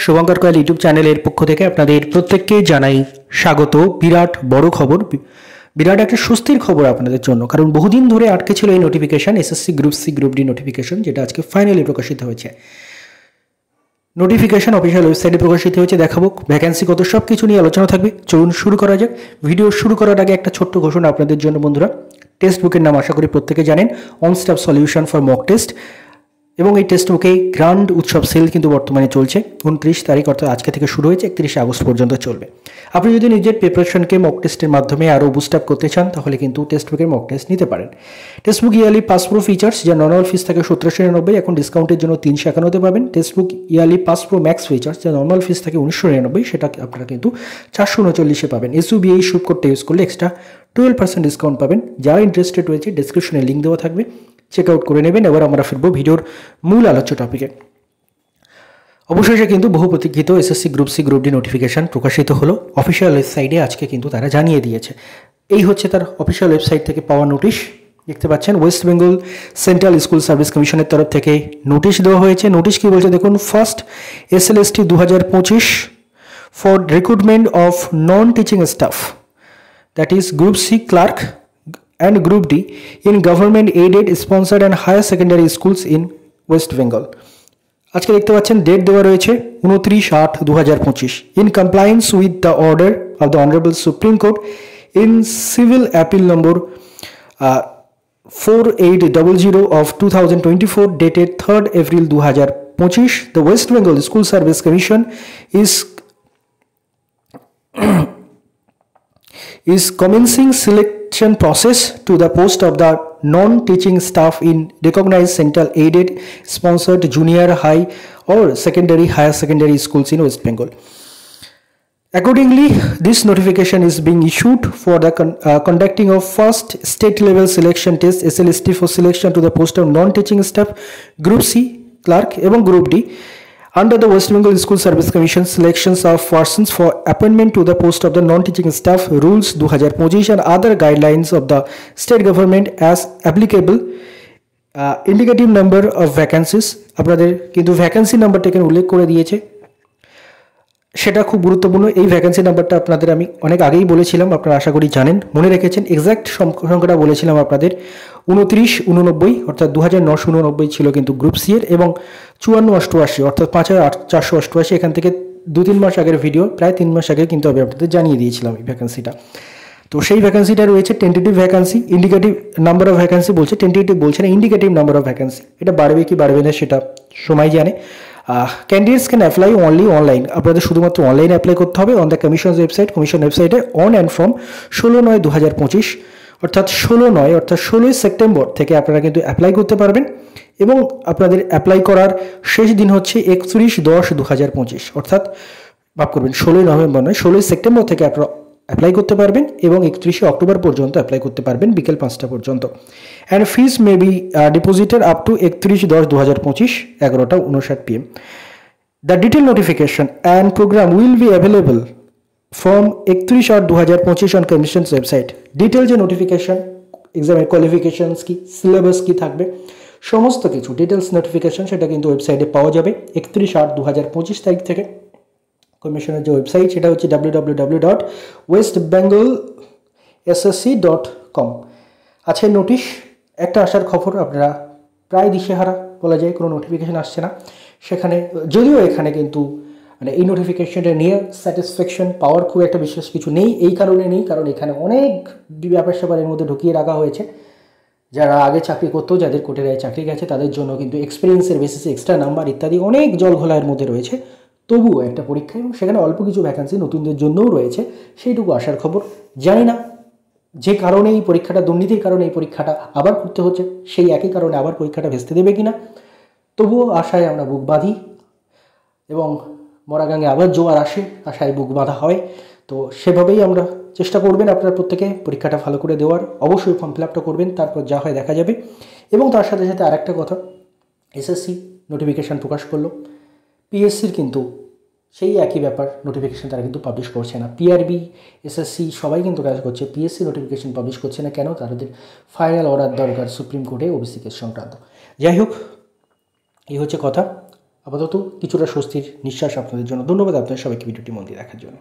Shubhankar Kayal YouTube চ্যানেলের পক্ষ থেকে আপনাদের প্রত্যেককে জানাই স্বাগত। বিরাট বড় খবর, বিরাট একটা স্বস্তির খবর আপনাদের জন্য, কারণ বহুদিন ধরে আটকে ছিল এই notification, SSC group C group D notification, যেটা আজকে ফাইনালি প্রকাশিত হয়েছে। নোটিফিকেশন অফিসিয়াল ওয়েবসাইটে প্রকাশিত হয়েছে। দেখাবো ভ্যাকেন্সি কত, সব কিছু নিয়ে আলোচনা থাকবে। চলুন শুরু করা যাক। ভিডিও শুরু করার আগে একটা ছোট্ট ঘোষণা আপনাদের জন্য বন্ধুরা। টেক্সট বুকের নাম আশা করি প্রত্যেকে জানেন, on stop solution for mock test, এবং এই টেক্সট বুকে গ্র্যান্ড উৎসব সেল কিন্তু বর্তমানে চলছে। 29 তারিখ অর্থাৎ আজকে থেকে শুরু হয়েছে, 31 আগস্ট পর্যন্ত চলবে। আপনি যদি নিজের প্রিপারেশনকে মক টেস্টের মাধ্যমে আরও বুস্ট আপ করতে চান, তাহলে কিন্তু টেক্সট বুকের মক টেস্ট নিতে পারেন। Text book yearly pass pro features, যা নর্মাল ফিস থাকে 1799, এখন ডিসকাউন্টের জন্য 351 পাবেন। Text book yearly pass pro max features, যা নর্মাল ফিস থাকে 1999, সেটা আপনারা কিন্তু 439 পাবেন। এসইউবিআই সুপ কোডটা ইউজ করলে এক্সট্রা 12% ডিসকাউন্ট পাবেন। যারা ইন্টারেস্টেড রয়েছে ডেসক্রিপশনে লিঙ্ক দেওয়া থাকবে, চেক আউট করে নেবেন। এবার আমরা ফিরবো ভিডিওর মূল আলোচ্য টপিকে। অবশেষে কিন্তু বহু প্রতীক্ষিত SSC group C group D notification প্রকাশিত হলো অফিসিয়াল ওয়েবসাইটে। আজকে কিন্তু তারা জানিয়ে দিয়েছে। এই হচ্ছে তার অফিসিয়াল ওয়েবসাইট থেকে পাওয়া নোটিশ। দেখতে পাচ্ছেন, West Bengal central school service কমিশনের তরফ থেকে নোটিশ দেওয়া হয়েছে। নোটিশ কি বলছে দেখুন। First SLST 2025 for recruitment of non teaching staff, that is group C clerk and Group D in government aided sponsored and higher secondary schools in West Bengal। আজকে দেখতে পাচ্ছেন ডেট দেওয়া রয়েছে 29/8/2025 in compliance with the order of the Honorable Supreme Court in Civil Appeal number 4800 of 2024 dated 3rd April 2025, the West Bengal School Service Commission is commencing selection process to the post of the non-teaching staff in recognized central aided sponsored junior high or secondary higher secondary schools in West Bengal. Accordingly, this notification is being issued for the conducting of first state level selection test SLST for selection to the post of non-teaching staff Group C clerk এবং Group D under the West Bengal School Service Commission selections of persons for appointment to the post of the non-teaching staff rules 2025 and other guidelines of the state government as applicable। indicative number of vacancies, আপনাদের কিন্তু vacancy নাম্বারটা এখানে উল্লেখ করে দিয়েছে, সেটা খুব গুরুত্বপূর্ণ। এই ভ্যাকেন্সি নাম্বারটা আপনাদের আমি অনেক আগেই বলেছিলাম, আপনারা আশা করি জানেন, মনে রেখেছেন। এক্স্যাক্ট সংখ্যাটা বলেছিলাম আপনাদের 2989, অর্থাৎ 2989 ছিল কিন্তু গ্রুপ সি এর, এবং 5488 অর্থাৎ 5488। এখান থেকে 2-3 মাস আগের ভিডিও, প্রায় 3 মাস আগে কিন্তু আমি আপনাদের জানিয়ে দিয়েছিলাম এই ভ্যাকেন্সিটা। তো সেই ভ্যাকেন্সিটা রয়েছে tentative vacancy. Indicative number of vacancy বলছে, টেন্টেটিভ বলছে না, ইন্ডিকেটিভ নাম্বার অফ ভ্যাকেন্সি। এটা বাড়বে কি বাড়বে না সেটা সময় জানে। Candidates can apply only online, আপনাদের শুধুমাত্র অনলাইনে অ্যাপ্লাই করতে হবে on the commission website, commission ওয়েবসাইটে অন অ্যান্ড ফ্রম 16/9/2025 অর্থাৎ 16 সেপ্টেম্বর থেকে আপনারা কিন্তু অ্যাপ্লাই করতে পারবেন। এবং আপনাদের অ্যাপ্লাই করার শেষ দিন হচ্ছে 31/10/2025, অর্থাৎ মাফ করবেন 16 নভেম্বর নয়, 16 সেপ্টেম্বর থেকে আপনারা অ্যাপ্লাই করতে পারবেন এবং 31 অক্টোবর পর্যন্ত অ্যাপ্লাই করতে পারবেন বিকেল 5টা পর্যন্ত। And fees may be deposited up to 31/10/2025 11:59 PM। The detail notification and program will be available from 31/8/2025 on commission's website. Detail যে নোটিফিকেশন, এক্সামের কোয়ালিফিকেশনস কি, সিলেবাস কি থাকবে, সমস্ত কিছু ডিটেলস নোটিফিকেশন সেটা কিন্তু ওয়েবসাইটে পাওয়া যাবে 31/8/2025 তারিখ থেকে। কমিশনের যে ওয়েবসাইট সেটা হচ্ছে www.westbengalssc.com। আছে নোটিশ, একটা আসার খবর, আপনারা প্রায় দিশেহারা বলা যায়, কোনো নোটিফিকেশন আসছে না সেখানে। যদিও এখানে কিন্তু মানে এই নোটিফিকেশনটা নিয়ে স্যাটিসফ্যাকশন পাওয়ার খুব একটা বিশেষ কিছু নেই। এই কারণে নেই কারণ এখানে অনেক ব্যাপার স্যাপারের মধ্যে ঢুকিয়ে রাখা হয়েছে। যারা আগে চাকরি করতো, যাদের কোর্টের চাকরি গেছে, তাদের জন্য কিন্তু এক্সপিরিয়েন্সের বেসিসে এক্সট্রা নাম্বার ইত্যাদি অনেক জল ঘোলার মধ্যে রয়েছে। তবুও একটা পরীক্ষা এবং সেখানে অল্প কিছু ভ্যাকেন্সি নতুনদের জন্যও রয়েছে, সেইটুকু আসার খবর। জানি না যে কারণে এই পরীক্ষাটা, দুর্নীতির কারণে এই পরীক্ষাটা আবার করতে হচ্ছে, সেই একই কারণে আবার পরীক্ষাটা ভেস্তে দেবে কিনা। তবুও আশায় আমরা বুক বাঁধি এবং মরাগাঙ্গে আবার জোয়ার আসে, আশায় বুক বাঁধা হয়। তো সেভাবেই আমরা চেষ্টা করবেন আপনারা প্রত্যেকে পরীক্ষাটা ভালো করে দেওয়ার। অবশ্যই ফর্ম ফিল আপটা করবেন, তারপর যা হয় দেখা যাবে। এবং তার সাথে সাথে আরেকটা কথা, এসএসসি নোটিফিকেশান প্রকাশ করলো, পিএসসির কিন্তু সেই একই ব্যাপার, নোটিফিকেশান তারা কিন্তু পাবলিশ করছে না। পিআরবি, এসএসসি সবাই কিন্তু কাজ করছে, পিএসসি নোটিফিকেশান পাবলিশ করছে না কেন? তাদের ফাইনাল অর্ডার দরকার সুপ্রিম কোর্টে ওবিসি কেস সংক্রান্ত। যাই হোক, এই হচ্ছে কথা। আপাতত কিছুটা স্বস্তির নিঃশ্বাস আপনাদের জন্য। ধন্যবাদ আপনাদের সবাইকে ভিডিওটি মন দিয়ে দেখার জন্য।